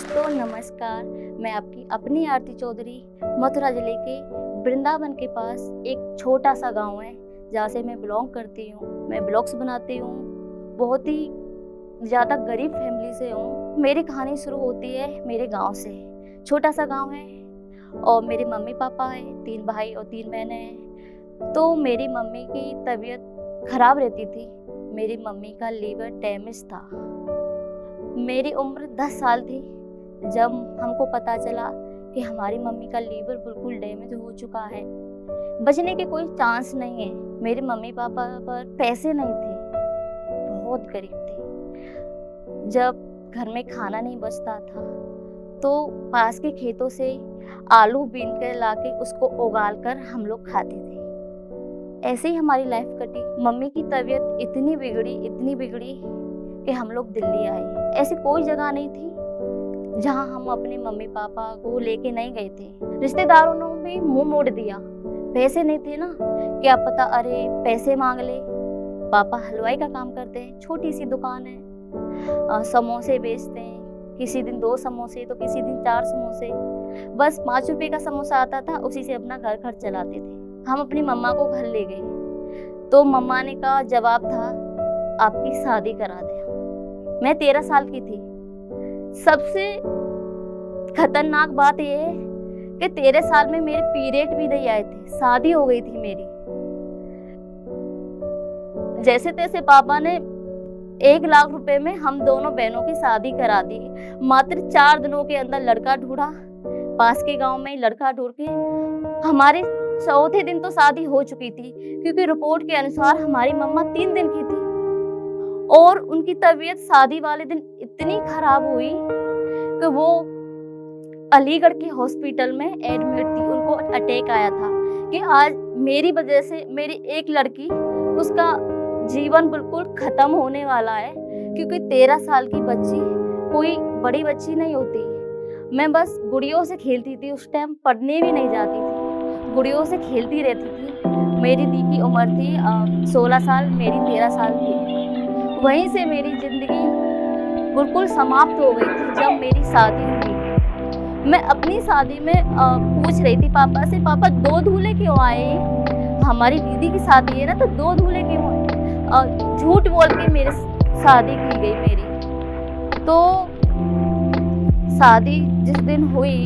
दोस्तों नमस्कार। मैं आपकी अपनी आरती चौधरी मथुरा जिले के वृंदावन के पास एक छोटा सा गांव है जहाँ से मैं बिलोंग करती हूँ। मैं ब्लॉग्स बनाती हूँ। बहुत ही ज़्यादा गरीब फैमिली से हूँ। मेरी कहानी शुरू होती है मेरे गांव से। छोटा सा गांव है और मेरे मम्मी पापा हैं, 3 भाई और 3 बहनें हैं। तो मेरी मम्मी की तबीयत खराब रहती थी। मेरी मम्मी का लीवर डैमेज था। मेरी उम्र 10 साल थी जब हमको पता चला कि हमारी मम्मी का लीवर बिल्कुल डैमेज हो चुका है। बचने के कोई चांस नहीं है। मेरे मम्मी पापा पर पैसे नहीं थे, बहुत गरीब थे। जब घर में खाना नहीं बचता था तो पास के खेतों से आलू बीन कर लाके उसको उगाल कर हम लोग खाते थे। ऐसे ही हमारी लाइफ कटी। मम्मी की तबीयत इतनी बिगड़ी कि हम लोग दिल्ली आए। ऐसी कोई जगह नहीं थी जहां हम अपने मम्मी पापा को लेके नहीं गए थे। रिश्तेदारों ने भी मुंह मोड़ दिया। पैसे नहीं थे ना, क्या पता अरे पैसे मांग ले। पापा हलवाई का काम करते हैं, छोटी सी दुकान है। समोसे बेचते हैं, किसी दिन 2 समोसे तो किसी दिन 4 समोसे। बस 5 रुपए का समोसा आता था, उसी से अपना घर खर्च चलाते थे। हम अपनी मम्मा को घर ले गए तो मम्मा ने कहा जवाब था आपकी शादी करा दे। मैं 13 साल की थी। सबसे खतरनाक बात यह है कि 13 साल में मेरे पीरियड भी नहीं आए थे। शादी हो गई थी मेरी। जैसे तैसे पापा ने 1 लाख रुपए में हम दोनों बहनों की शादी करा दी। मात्र 4 दिनों के अंदर लड़का ढूंढा। पास के गांव में लड़का ढूंढ के हमारे चौथे दिन तो शादी हो चुकी थी, क्योंकि रिपोर्ट के अनुसार हमारी मम्मा 3 दिन की थी और उनकी तबीयत शादी वाले दिन इतनी खराब हुई कि वो अलीगढ़ के हॉस्पिटल में एडमिट थी। उनको अटैक आया था कि आज मेरी वजह से मेरी एक लड़की, उसका जीवन बिल्कुल खत्म होने वाला है, क्योंकि 13 साल की बच्ची कोई बड़ी बच्ची नहीं होती। मैं बस गुड़ियों से खेलती थी। उस टाइम पढ़ने भी नहीं जाती थी, गुड़ियों से खेलती रहती थी। मेरी दी की उम्र थी 16 साल, मेरी 13 साल थी। वहीं से मेरी जिंदगी बिल्कुल समाप्त हो गई थी जब मेरी शादी हुई। मैं अपनी शादी में पूछ रही थी पापा से, पापा 2 दूल्हे क्यों आए? हमारी दीदी की शादी है ना, तो 2 दूल्हे क्यों आए? झूठ बोल के मेरे शादी की गई मेरी। तो शादी जिस दिन हुई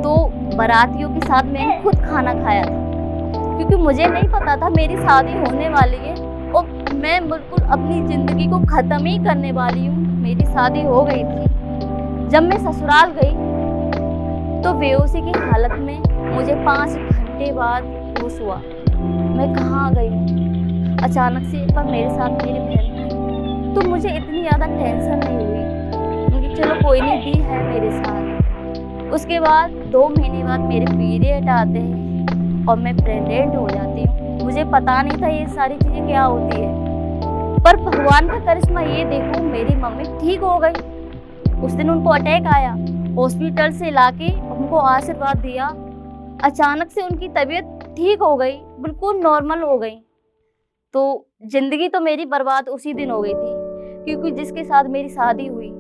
तो बारातियों के साथ मैंने खुद खाना खाया था, क्योंकि मुझे नहीं पता था मेरी शादी होने वाली है और मैं बिल्कुल अपनी जिंदगी को खत्म ही करने वाली हूँ। मेरी शादी हो गई थी। जब मैं ससुराल गई तो बेहोशी की हालत में मुझे 5 घंटे बाद होश हुआ। मैं कहाँ गई हूँ? अचानक से पर मेरे साथ मेरी बहन थी, तो मुझे इतनी ज़्यादा टेंशन नहीं हुई। मुझे चलो कोई नहीं, दी है मेरे साथ। उसके बाद 2 महीने बाद मेरे पीरियड आते हैं और मैं प्रेग्नेंट हो जाती हूँ। मुझे पता नहीं था ये सारी चीजें क्या होती है, पर भगवान का करिश्मा ये देखो, मेरी मम्मी ठीक हो गई। उस दिन उनको अटैक आया, हॉस्पिटल से लाके उनको आशीर्वाद दिया। अचानक से उनकी तबीयत ठीक हो गई, बिल्कुल नॉर्मल हो गई। तो जिंदगी तो मेरी बर्बाद उसी दिन हो गई थी, क्योंकि जिसके साथ मेरी शादी हुई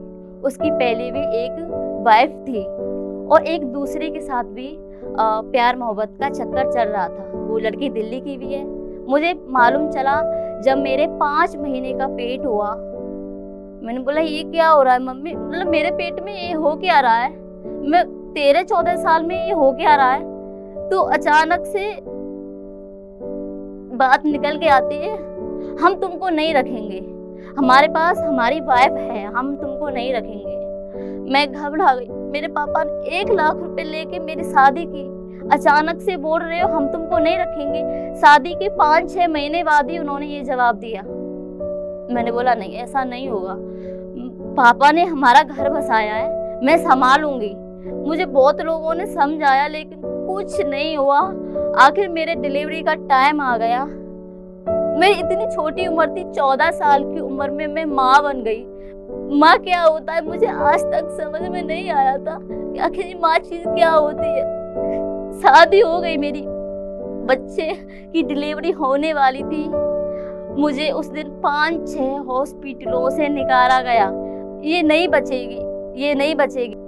उसकी पहले भी एक वाइफ थी और एक दूसरे के साथ भी प्यार मोहब्बत का चक्कर चल रहा था। वो लड़की दिल्ली की भी है। मुझे मालूम चला जब मेरे 5 महीने का पेट हुआ। मैंने बोला ये क्या हो रहा है मम्मी, मतलब मेरे पेट में ये हो क्या रहा है? मैं 13-14 साल में ये हो क्या रहा है? तो अचानक से बात निकल के आती है, हम तुमको नहीं रखेंगे, हमारे पास हमारी वाइफ है, हम तुमको नहीं रखेंगे। मैं घबरा गई। मेरे पापा ने 1 लाख रुपए लेके मेरी शादी की। अचानक से बोल रहे हो हम तुमको नहीं रखेंगे। शादी के 5-6 महीने बाद ही उन्होंने ये जवाब दिया। मैंने बोला नहीं, ऐसा नहीं होगा। पापा ने हमारा घर बसाया है, मैं संभालूंगी। मुझे बहुत लोगों ने समझाया लेकिन कुछ नहीं हुआ। आखिर मेरे डिलीवरी का टाइम आ गया। मैं इतनी छोटी उम्र थी, 14 साल की उम्र में मैं माँ बन गई। माँ क्या होता है मुझे आज तक समझ में नहीं आया था कि आखिर माँ चीज क्या होती है। शादी हो गई मेरी, बच्चे की डिलीवरी होने वाली थी। मुझे उस दिन 5-6 हॉस्पिटलों से निकाला गया। ये नहीं बचेगी, ये नहीं बचेगी।